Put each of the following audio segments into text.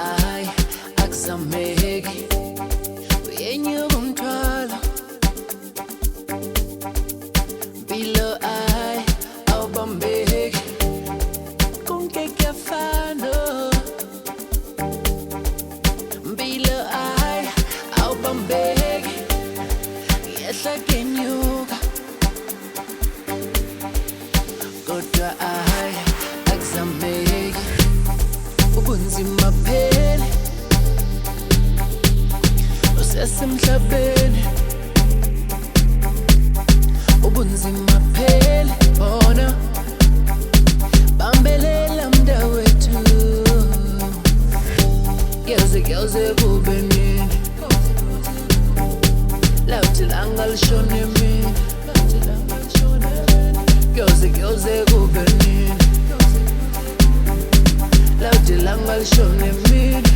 I akusameki uyenyuka umthwalo mpilo I awubambeki konke kuyafana mpilo I awubambeki yehla kenyuka kodwa I akusameki ubunzima phela usesemhlabeni ubunzima phela bona bambelela mntakwethu kuyoze kube nini lawuthi langa lishone emini kuyoze kube nini lawuthi langa lishone emini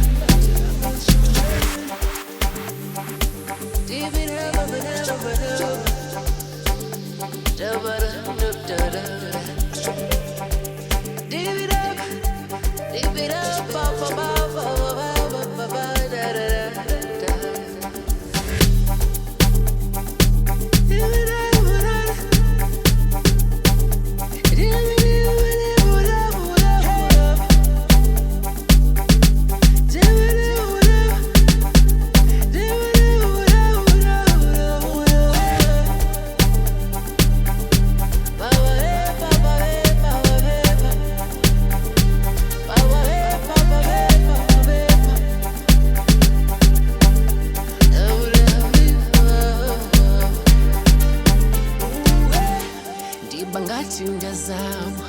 bangathi ngiyazama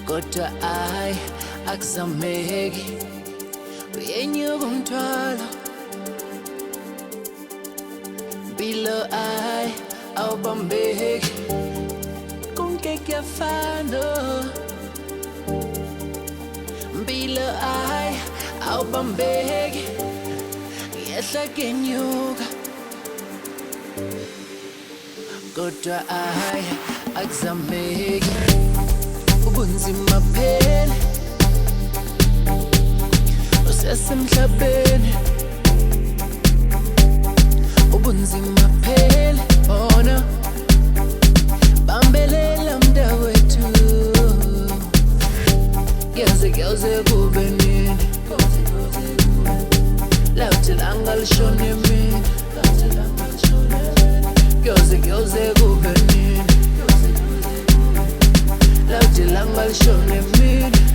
kodwa I akusameki uyenyuka umthwalo mpilo I awubambeki konke kuyafana mpilo I awubambeki yehla kenyuka kodwa I akusameki ubunzima phela usesemhlabeni ubunzima phela bona bambelela mntakwethu kuyoze kube nini lawuthi langa lishone emini kuyoze kube nini lawuthi langa lishone emini